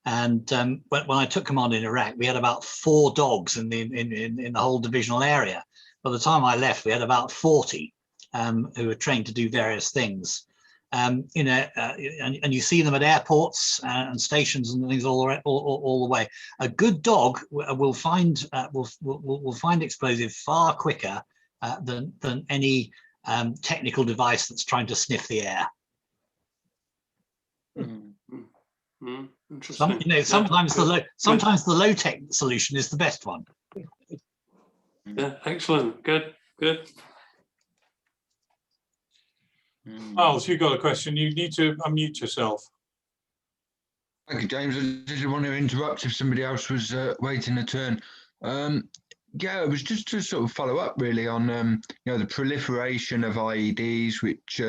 And when I took command in Iraq, we had about 4 dogs in the whole divisional area. By the time I left, we had about 40. who are trained to do various things. And you see them at airports and stations and things all the way. A good dog will find explosive far quicker than any technical device that's trying to sniff the air. Interesting. Sometimes the low tech solution is the best one. Yeah, excellent. Good. Miles, you've got a question. You need to unmute yourself. Thank you, James. I didn't want to interrupt if somebody else was waiting a turn. Yeah, it was just to sort of follow up really on the proliferation of IEDs, which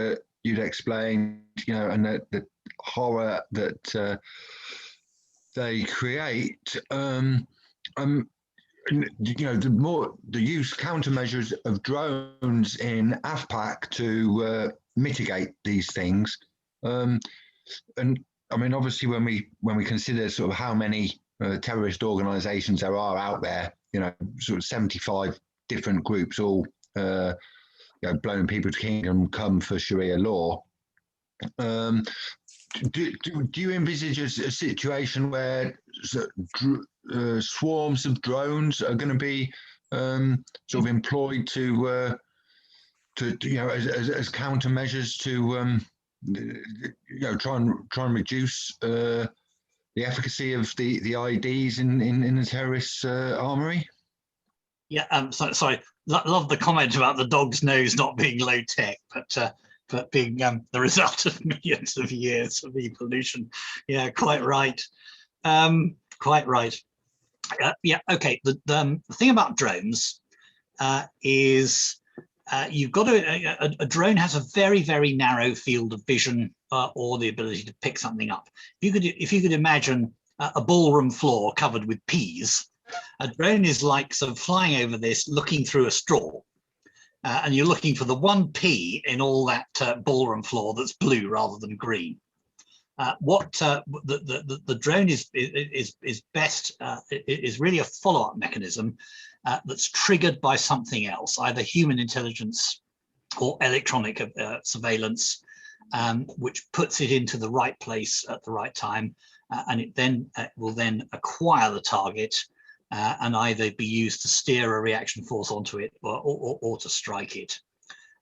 you'd explained, and the horror that they create. The use countermeasures of drones in AFPAC to mitigate these things, and I mean, obviously, when we consider sort of how many terrorist organisations there are out there, sort of 75 different groups, all blowing people to kingdom come for Sharia law. Do you envisage a situation where swarms of drones are going to be sort of employed to as countermeasures to try and reduce the efficacy of the IEDs in the terrorist armory? Yeah, sorry. Love the comment about the dog's nose not being low tech, but being the result of millions of years of evolution. Yeah, quite right. Quite right. Yeah, okay. The thing about drones is you've got a drone has a very, very narrow field of vision or the ability to pick something up. If you could imagine a ballroom floor covered with peas, a drone is like sort of flying over this, looking through a straw. And you're looking for the one pea in all that ballroom floor that's blue rather than green. The drone is best is really a follow-up mechanism that's triggered by something else, either human intelligence or electronic surveillance, which puts it into the right place at the right time, and it then will then acquire the target. And either be used to steer a reaction force onto it or to strike it.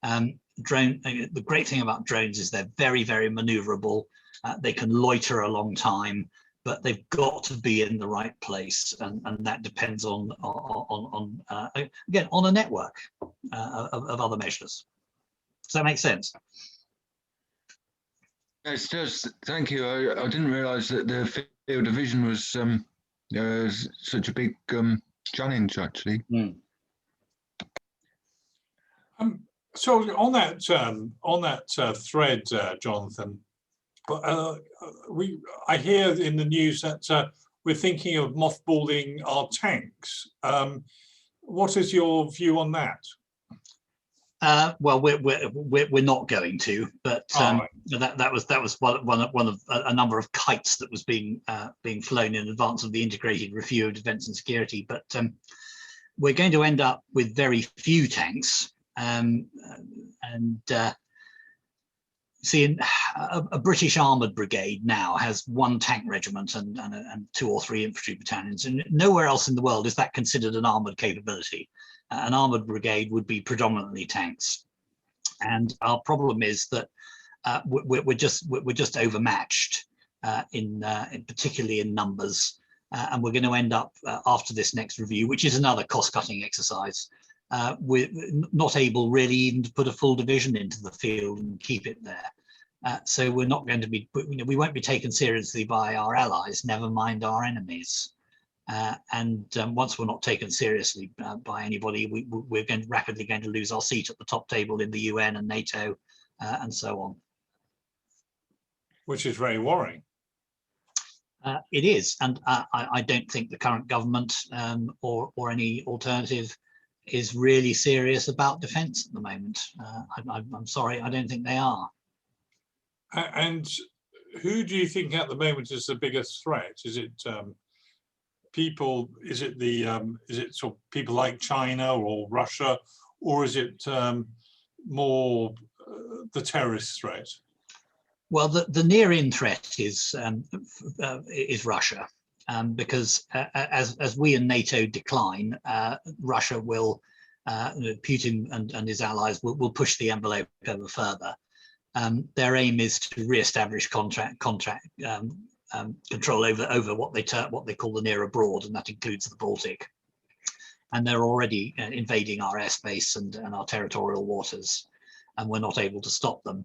The great thing about drones is they're very, very maneuverable. They can loiter a long time, but they've got to be in the right place, and that depends on again on a network of other measures. Does that make sense? Yes, it does. Thank you. I didn't realise that the field of vision was such a big challenge, actually. So on that thread, Jonathan, I hear in the news that we're thinking of mothballing our tanks. What is your view on that? Well, we're not going to, but that was one of a number of kites that was being flown in advance of the integrated review of defence and security. But we're going to end up with very few tanks, see, a British armoured brigade now has one tank regiment and 2 or 3 infantry battalions, and nowhere else in the world is that considered an armoured capability. An armoured brigade would be predominantly tanks, and our problem is that we're just overmatched particularly in numbers, and we're going to end up after this next review, which is another cost-cutting exercise. We're not able really even to put a full division into the field and keep it there. So we're not going to be, we won't be taken seriously by our allies, never mind our enemies. Once we're not taken seriously by anybody, we're rapidly going to lose our seat at the top table in the UN and NATO and so on. Which is very worrying. It is, and I don't think the current government or any alternative is really serious about defence at the moment. I'm sorry, I don't think they are. And who do you think at the moment is the biggest threat? Is it people? Is it sort of people like China or Russia, or is it more the terrorist threat? Well, the near-in threat is Russia, because as we and NATO decline, Russia will, Putin and his allies will push the envelope ever further. Their aim is to re-establish control over what they call the near abroad, and that includes the Baltic. And they're already invading our airspace and our territorial waters, and we're not able to stop them.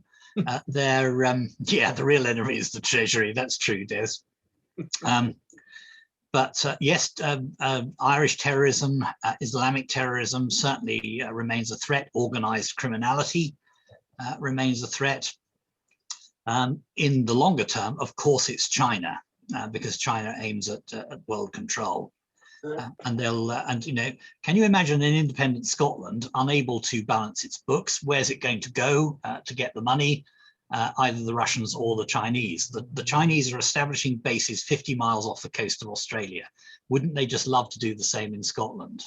The real enemy is the Treasury. That's true, Des. Yes, Irish terrorism, Islamic terrorism certainly remains a threat. Organized criminality remains a threat. In the longer term, of course, it's China, because China aims at world control. And can you imagine an independent Scotland unable to balance its books? Where's it going to go to get the money? Either the Russians or the Chinese. The Chinese are establishing bases 50 miles off the coast of Australia. Wouldn't they just love to do the same in Scotland?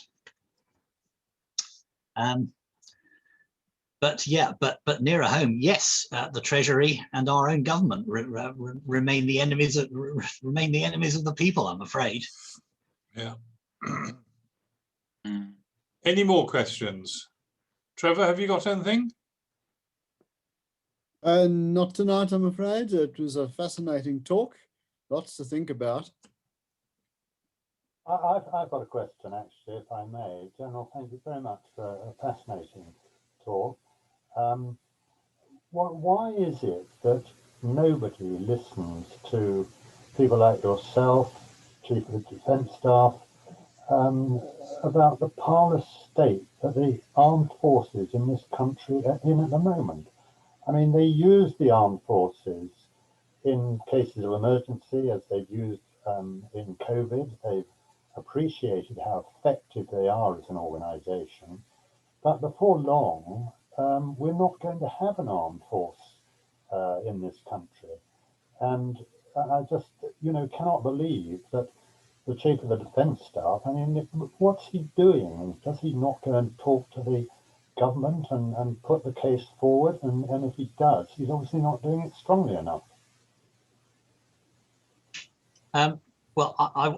But nearer home, yes, the Treasury and our own government remain the enemies of the people, I'm afraid. Yeah. Any more questions? Trevor, have you got anything? Not tonight, I'm afraid. It was a fascinating talk. Lots to think about. I've got a question, actually, if I may. General, thank you very much for a fascinating talk. Why is it that nobody listens to people like yourself, Chief of the Defence Staff, about the parlous state that the armed forces in this country are in at the moment? I mean, they use the armed forces in cases of emergency, as they've used in COVID. They've appreciated how effective they are as an organisation. But before long, we're not going to have an armed force in this country. And I just, cannot believe that the Chief of the Defence Staff, I mean, what's he doing? Does he not go and talk to the government and put the case forward? And if he does, he's obviously not doing it strongly enough. Well,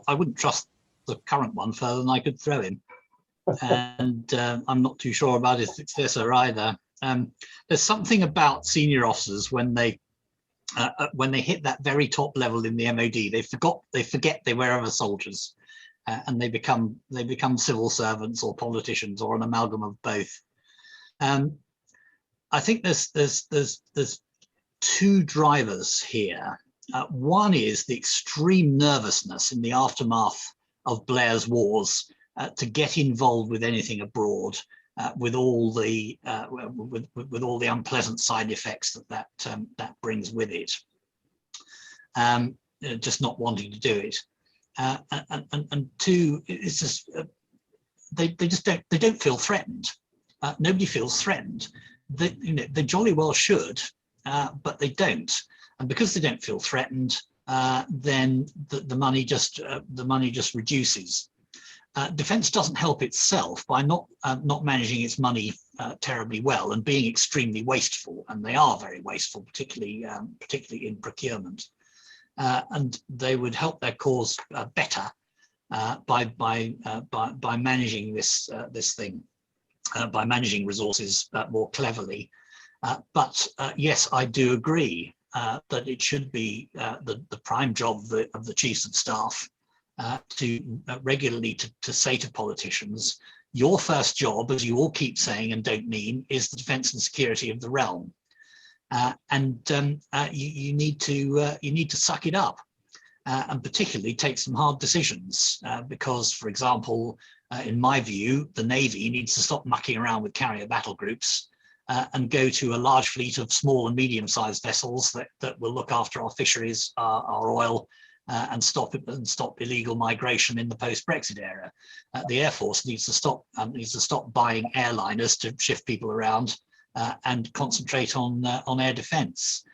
I wouldn't trust the current one further than I could throw him. And I'm not too sure about his successor either. There's something about senior officers when they hit that very top level in the MOD, they forget they were ever soldiers, and they become civil servants or politicians or an amalgam of both. I think there's two drivers here. One is the extreme nervousness in the aftermath of Blair's wars to get involved with anything abroad, with all the unpleasant side effects that brings with it. Just not wanting to do it, and two, it's just they don't feel threatened. Nobody feels threatened. They jolly well should, but they don't. And because they don't feel threatened, then the money just reduces. Defence doesn't help itself by not managing its money terribly well and being extremely wasteful, and they are very wasteful, particularly in procurement. And they would help their cause better by managing this thing, by managing resources more cleverly. But yes, I do agree that it should be the prime job of the chiefs of staff to regularly to say to politicians, your first job, as you all keep saying and don't mean, is the defence and security of the realm, and you need to suck it up, and particularly take some hard decisions, because, for example, in my view, the Navy needs to stop mucking around with carrier battle groups and go to a large fleet of small and medium-sized vessels that will look after our fisheries, our oil, and stop illegal migration in the post-Brexit era. The Air Force needs to stop buying airliners to shift people around and concentrate on air defence.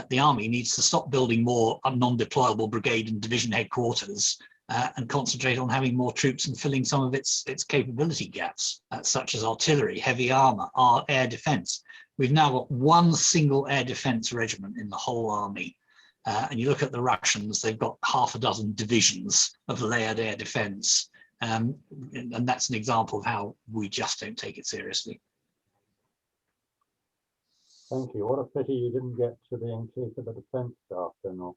The Army needs to stop building more non-deployable brigade and division headquarters and concentrate on having more troops and filling some of its capability gaps, such as artillery, heavy armor, air defense. We've now got one single air defense regiment in the whole army. And you look at the Russians, they've got half a dozen divisions of layered air defense. And that's an example of how we just don't take it seriously. Thank you. What a pity you didn't get to being Chief of the Defence Staff, General.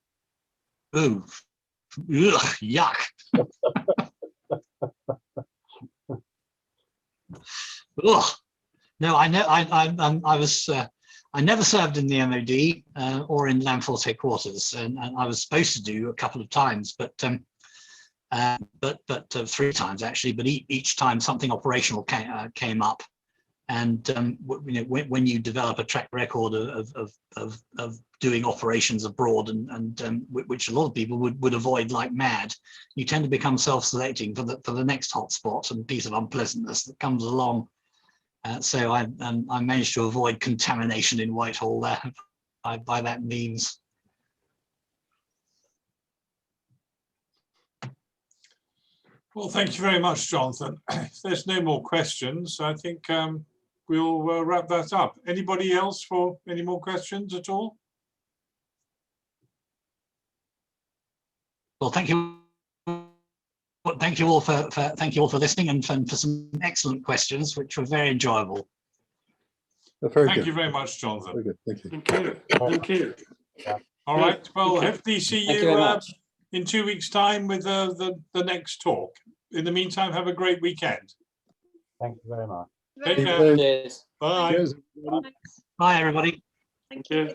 Ooh, ugh, yuck. Ugh. No, I know. I never served in the MOD or in Land Force headquarters, and I was supposed to do a couple of times, but 3 times actually. But each time something operational came up, and you know, when you develop a track record of doing operations abroad, and which a lot of people would avoid like mad, you tend to become self-selecting for the next hotspot and piece of unpleasantness that comes along. So I managed to avoid contamination in Whitehall there by that means. Well, thank you very much, Jonathan. If there's no more questions, I think we'll wrap that up. Anybody else for any more questions at all? Well, thank you. Thank you all for listening and for some excellent questions, which were very enjoyable. Thank you very much, Jonathan. Very good. Thank you. Thank you. Thank you. All right. Well, Thank you. hopefully see Thank you you very much. in 2 weeks' time with the next talk. In the meantime, have a great weekend. Thank you very much. Take care. Cheers. Bye. Cheers, everybody. Bye, everybody. Thank you.